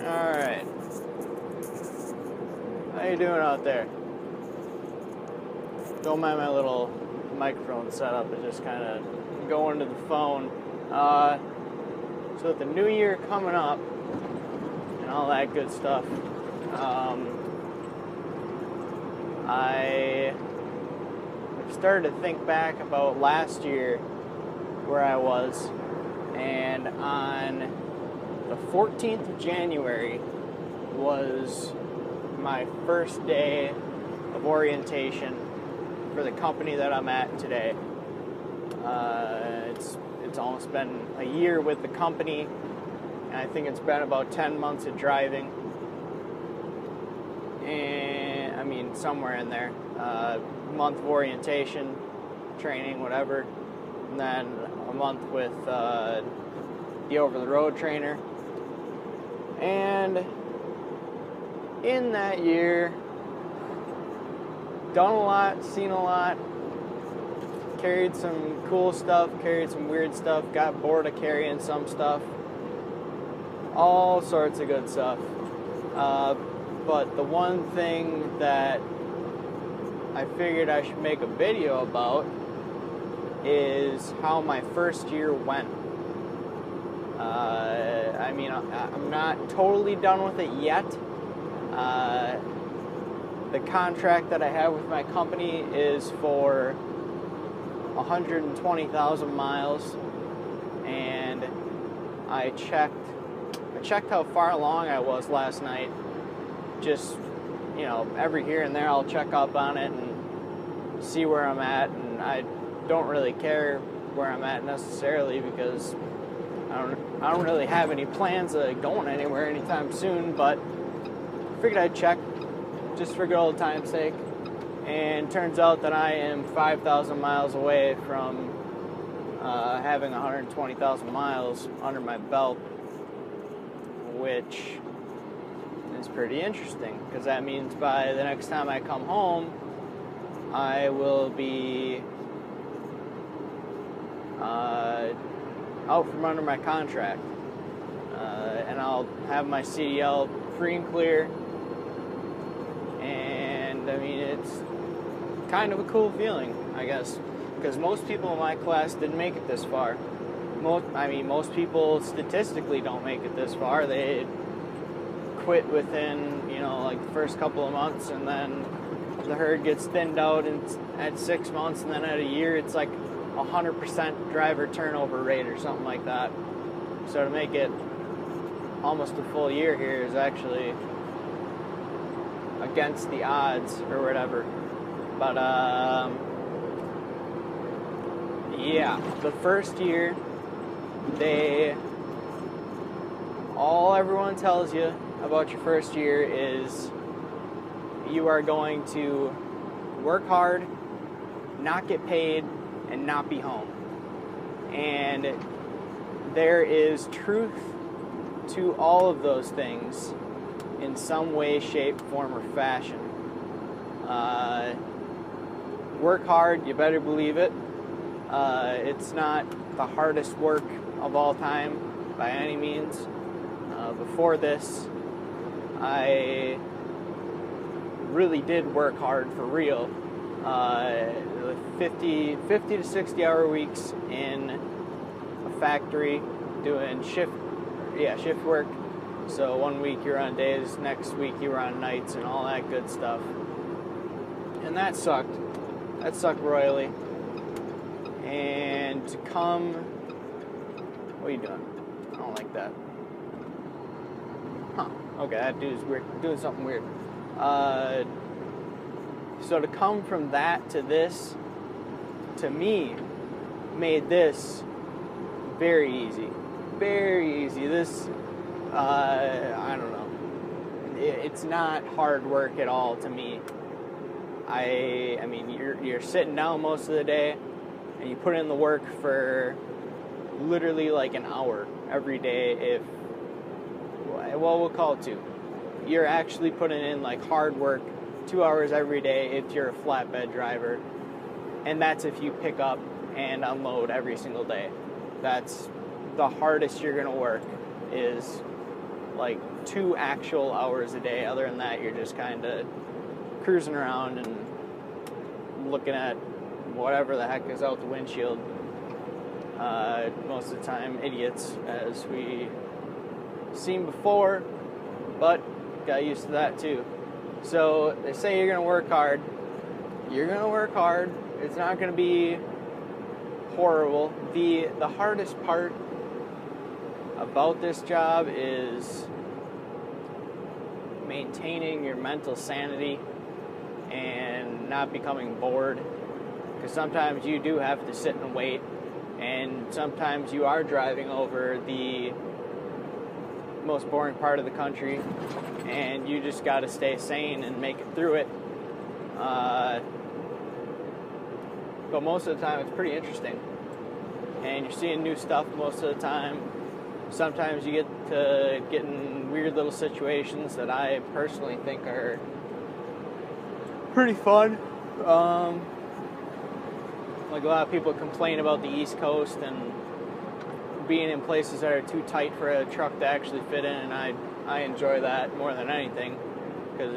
Alright. How you doing out there? Don't mind my little microphone setup. It's just kind of going to the phone. So with the new year coming up and all that good stuff, I started to think back about last year where I was, and on the 14th of January was my first day of orientation for the company that I'm at today. It's almost been a year with the company, and I think it's been about 10 months of driving, and I mean somewhere in there. Month of orientation, training, whatever, and then a month with the over-the-road trainer. And in that year, done a lot, seen a lot, carried some cool stuff, carried some weird stuff, got bored of carrying some stuff, all sorts of good stuff. But the one thing that I figured I should make a video about is how my first year went. I mean, I'm not totally done with it yet. The contract that I have with my company is for 120,000 miles, and I checked how far along I was last night. Just, you know, every here and there I'll check up on it and see where I'm at, and I don't really care where I'm at necessarily because I don't really have any plans of going anywhere anytime soon, but I figured I'd check just for good old time's sake. And turns out that I am 5,000 miles away from having 120,000 miles under my belt, which is pretty interesting because that means by the next time I come home, I will be out from under my contract, and I'll have my CDL free and clear. And I mean, it's kind of a cool feeling, I guess, because most people in my class didn't make it this far. Most people statistically don't make it this far. They quit within, like the first couple of months, and then the herd gets thinned out at 6 months, and then at a year it's like 100% driver turnover rate or something like that. So to make it almost a full year here is actually against the odds or whatever. But yeah, the first year, all everyone tells you about your first year is you are going to work hard, not get paid, and not be home. And there is truth to all of those things in some way, shape, form, or fashion. Work hard, you better believe it. It's not the hardest work of all time by any means. Before this, I really did work hard for real. 50 to 60 hour weeks in a factory doing shift work. So 1 week you're on days, next week you were on nights, and all that good stuff. And that sucked. That sucked royally. And to come... What are you doing? I don't like that. Huh. Okay, that dude's weird. Doing something weird. So to come from that to this, to me, made this very easy. Very easy. This... I don't know. It's not hard work at all to me. I mean, you're sitting down most of the day, and you put in the work for literally like an hour every day. We'll call it 2. You're actually putting in like hard work 2 hours every day if you're a flatbed driver, and that's if you pick up and unload every single day. That's the hardest you're gonna work, is like 2 actual hours a day. Other than that, you're just kind of cruising around and looking at whatever the heck is out the windshield. Most of the time, idiots, as we seen before, but got used to that too. So they say you're going to work hard. You're going to work hard. It's not going to be horrible. The hardest part about this job is maintaining your mental sanity and not becoming bored, because sometimes you do have to sit and wait, and sometimes you are driving over the most boring part of the country, and you just got to stay sane and make it through it. But most of the time it's pretty interesting, and you're seeing new stuff most of the time. Sometimes you get in weird little situations that I personally think are pretty fun. Like a lot of people complain about the East Coast and being in places that are too tight for a truck to actually fit in, and I enjoy that more than anything, because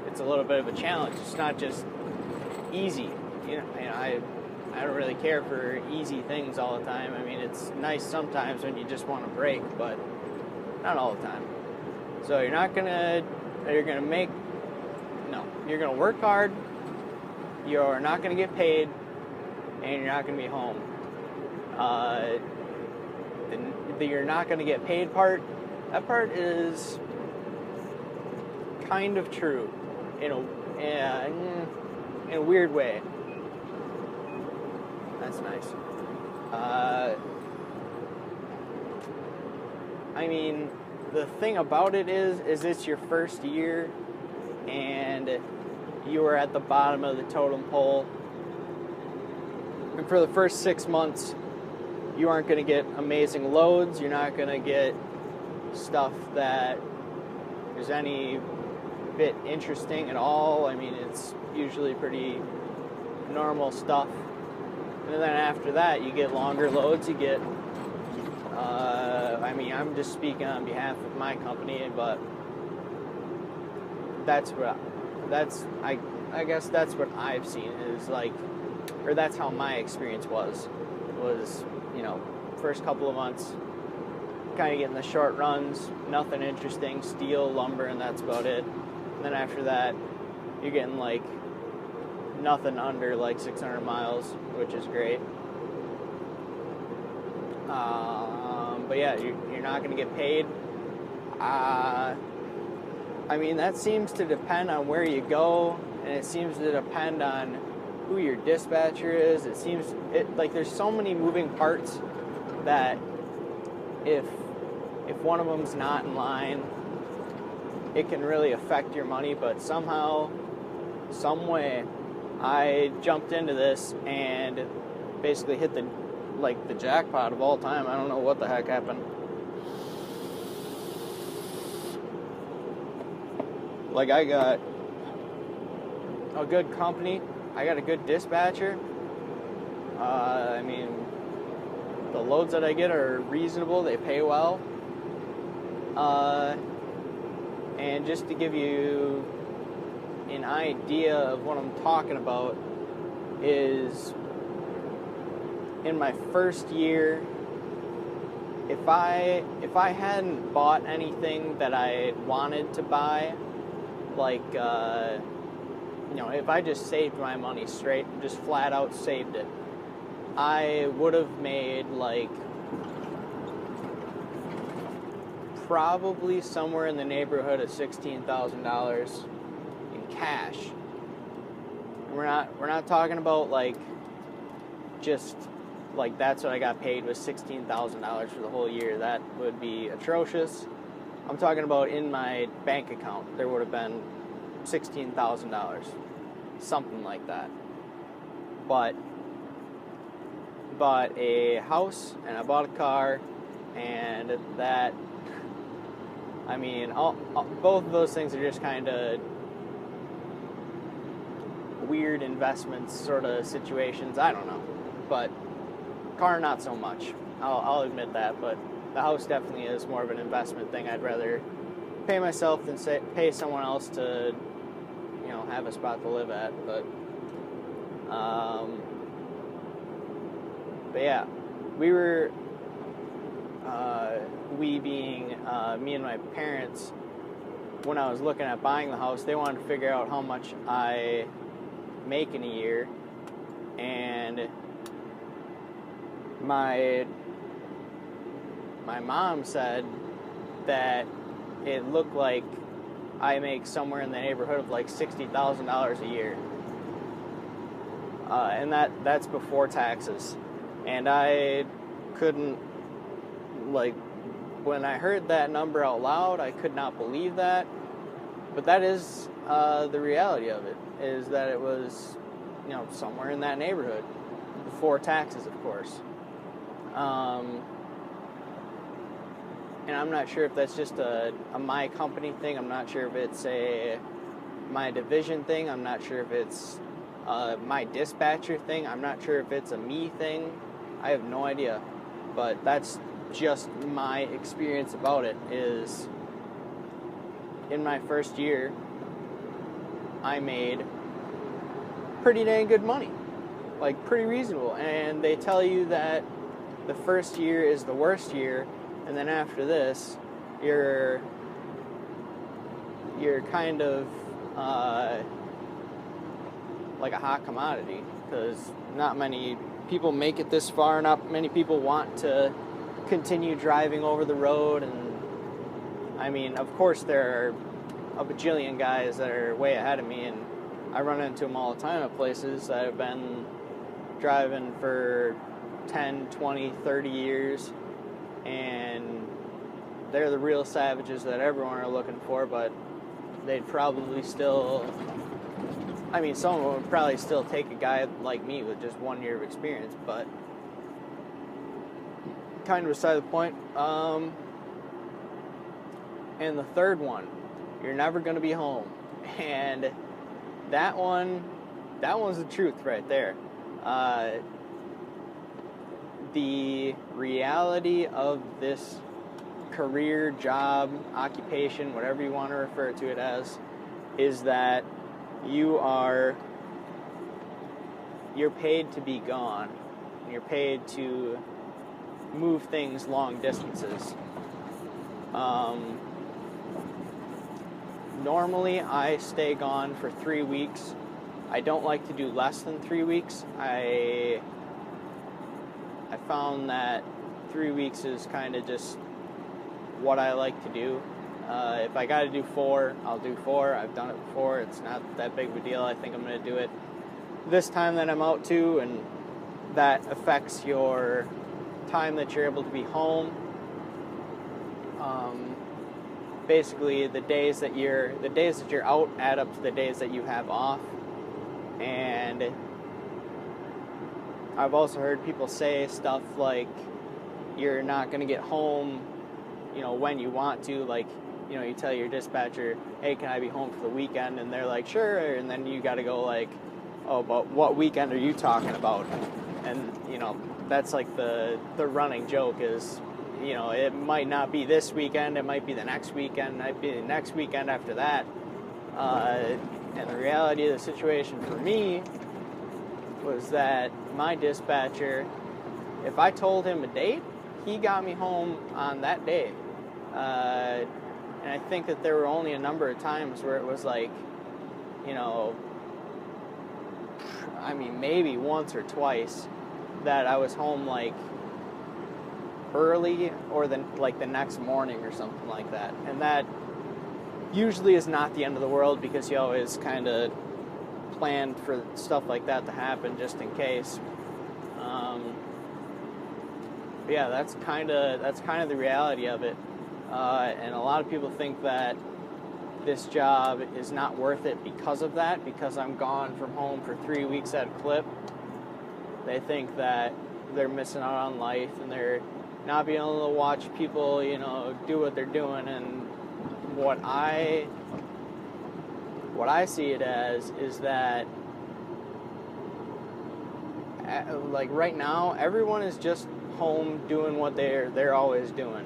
it's a little bit of a challenge. It's not just easy, you know. And I don't really care for easy things all the time. I mean, it's nice sometimes when you just want to break, but not all the time. So you're gonna work hard, you're not gonna get paid, and you're not gonna be home. The you're not gonna get paid part, that part is kind of true in a weird way. That's nice. I mean, the thing about it is it's your first year, and you are at the bottom of the totem pole. And for the first 6 months, you aren't going to get amazing loads. You're not going to get stuff that is any bit interesting at all. I mean, it's usually pretty normal stuff. And then after that, you get longer loads. You get, I mean, I'm just speaking on behalf of my company, but I guess that's what I've seen is like, or that's how my experience was, you know, first couple of months, kind of getting the short runs, nothing interesting, steel, lumber, and that's about it. And then after that, you're getting like nothing under like 600 miles, which is great. But yeah, you're not going to get paid. I mean, that seems to depend on where you go, and it seems to depend on who your dispatcher is. Like there's so many moving parts that if one of them's not in line, it can really affect your money. But somehow, some way, I jumped into this and basically hit the jackpot of all time. I don't know what the heck happened. Like, I got a good company. I got a good dispatcher. I mean, the loads that I get are reasonable. They pay well. And just to give you an idea of what I'm talking about is, in my first year, if I hadn't bought anything that I wanted to buy, like you know, if I just saved my money straight, just flat out saved it, I would have made like probably somewhere in the neighborhood of $16,000 in cash. And we're not talking about like just like that's what I got paid was $16,000 for the whole year. That would be atrocious. I'm talking about in my bank account, there would have been $16,000, something like that. But bought a house and I bought a car, and that, I mean, both of those things are just kind of weird investments sort of situations. I don't know, but car not so much. I'll admit that, but the house definitely is more of an investment thing. I'd rather pay myself than pay someone else to, have a spot to live at. But yeah, we were, we being me and my parents, when I was looking at buying the house, they wanted to figure out how much I make in a year, and my mom said that it looked like I make somewhere in the neighborhood of like $60,000 a year, and that's before taxes. And I couldn't, when I heard that number out loud, I could not believe that. But that is the reality of it, is that it was, somewhere in that neighborhood, before taxes, of course. And I'm not sure if that's just a my company thing. I'm not sure if it's my division thing. I'm not sure if it's my dispatcher thing. I'm not sure if it's a me thing. I have no idea. But that's just my experience about it, is in my first year, I made pretty dang good money. Pretty reasonable. And they tell you that the first year is the worst year, and then after this, you're kind of like a hot commodity, because not many people make it this far. Not many people want to continue driving over the road. And I mean, of course, there are a bajillion guys that are way ahead of me, and I run into them all the time at places that have been driving for 10, 20, 30 years, and they're the real savages that everyone are looking for. But they'd probably still, some of them would probably still take a guy like me with just 1 year of experience, but kind of beside the point. And the third one, you're never going to be home. And that one's the truth right there. The reality of this career, job, occupation, whatever you want to refer to it as, is that you're paid to be gone. You're paid to move things long distances. Normally, I stay gone for 3 weeks. I don't like to do less than 3 weeks. I found that 3 weeks is kind of just what I like to do. If I got to do 4, I'll do 4. I've done it before. It's not that big of a deal. I think I'm going to do it this time that I'm out too, and that affects your time that you're able to be home. Basically, the days that you're out add up to the days that you have off. And I've also heard people say stuff like you're not going to get home, when you want to. You tell your dispatcher, hey, can I be home for the weekend? And they're like, sure. And then you got to go oh, but what weekend are you talking about? And, that's the running joke is, it might not be this weekend, it might be the next weekend, it might be the next weekend after that. And the reality of the situation for me was that my dispatcher, if I told him a date, he got me home on that day. And I think that there were only a number of times where it was maybe once or twice that I was home early or the next morning or something like that. And that usually is not the end of the world, because you always kind of planned for stuff like that to happen just in case. Yeah, that's kind of the reality of it. And a lot of people think that this job is not worth it because of that, because I'm gone from home for 3 weeks at a clip. They think that they're missing out on life, and they're not being able to watch people, do what they're doing. And what I see it as is that, right now, everyone is just home doing what they're always doing.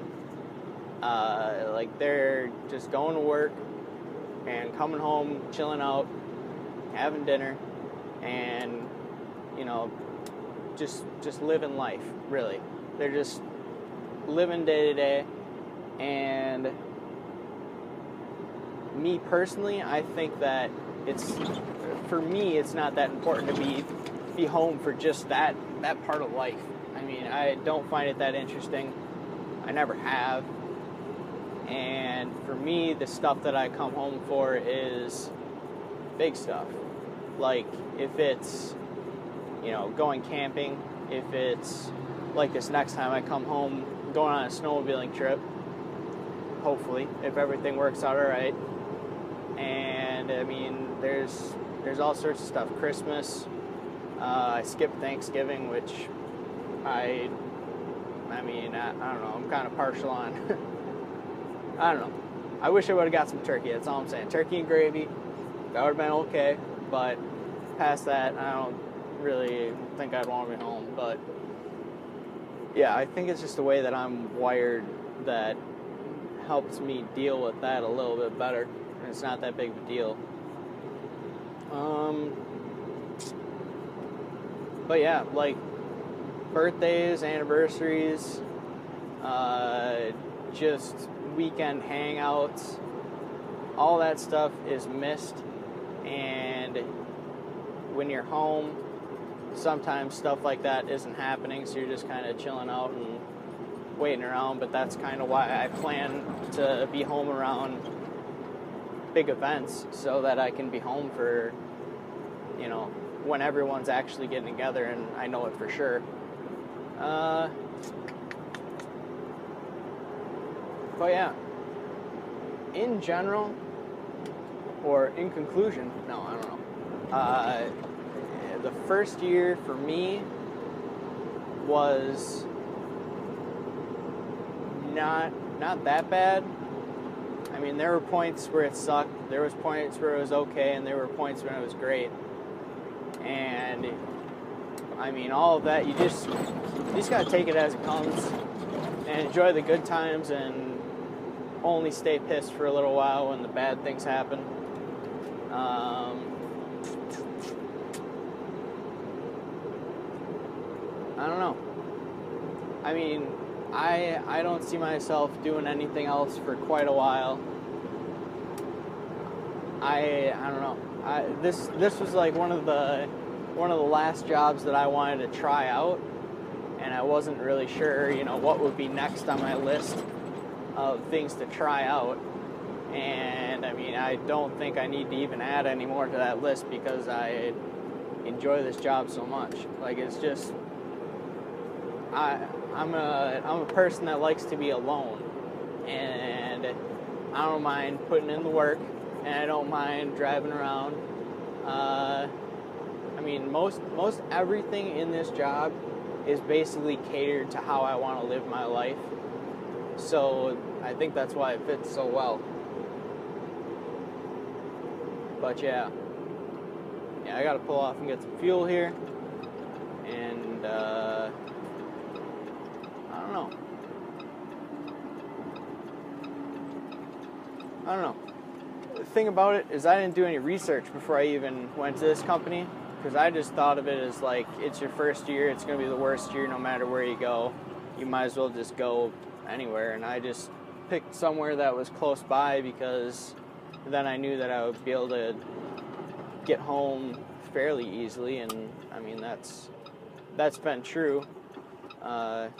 Like they're just going to work and coming home, chilling out, having dinner, and just living life. Really, they're just living day to day. And me personally, I think that for me it's not that important to be home for just that part of life. I mean, I don't find it that interesting. I never have. And for me, the stuff that I come home for is big stuff. Like if it's, going camping, if it's like this next time I come home, going on a snowmobiling trip, hopefully, if everything works out all right. And I mean, there's all sorts of stuff. Christmas, I skipped Thanksgiving, which I don't know, I'm kind of partial on. I don't know. I wish I would have got some turkey. That's all I'm saying. Turkey and gravy, that would have been okay. But past that, I don't really think I'd want to be home. But yeah, I think it's just the way that I'm wired that helps me deal with that a little bit better. And it's not that big of a deal. But yeah, like birthdays, anniversaries, just weekend hangouts, all that stuff is missed. And when you're home, sometimes stuff like that isn't happening, so you're just kind of chilling out and waiting around. But that's kind of why I plan to be home around big events, so that I can be home for, when everyone's actually getting together, and I know it for sure. But yeah, in general, or in conclusion, no, I don't know. The first year for me was not that bad. I mean, there were points where it sucked, there was points where it was okay, and there were points when it was great. And I mean, all of that, you just gotta take it as it comes and enjoy the good times, and only stay pissed for a little while when the bad things happen. I don't know. I mean, I don't see myself doing anything else for quite a while. I don't know. This was like one of the last jobs that I wanted to try out, and I wasn't really sure, what would be next on my list of things to try out. And I mean, I don't think I need to even add any more to that list, because I enjoy this job so much. Like, it's just, I'm a person that likes to be alone, and I don't mind putting in the work, and I don't mind driving around. I mean, most everything in this job is basically catered to how I want to live my life. So I think that's why it fits so well. But yeah, I gotta pull off and get some fuel here, and I don't know. The thing about it is, I didn't do any research before I even went to this company, because I just thought of it as like, it's your first year, it's gonna be the worst year no matter where you go. You might as well just go anywhere, and I just picked somewhere that was close by, because then I knew that I would be able to get home fairly easily. And I mean, that's been true. It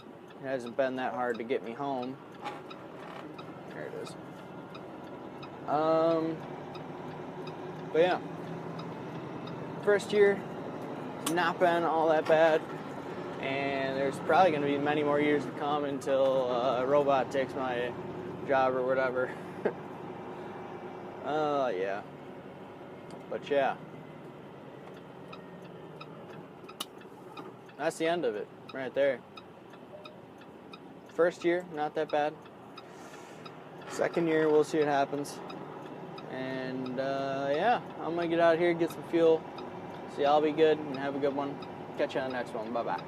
hasn't been that hard to get me home. There it is. But yeah, first year, not been all that bad. And there's probably going to be many more years to come until a robot takes my job or whatever. Yeah. But yeah. That's the end of it, right there. First year, not that bad. Second year, we'll see what happens. And, yeah, I'm going to get out of here, get some fuel. So y'all be good and have a good one. Catch you on the next one. Bye-bye.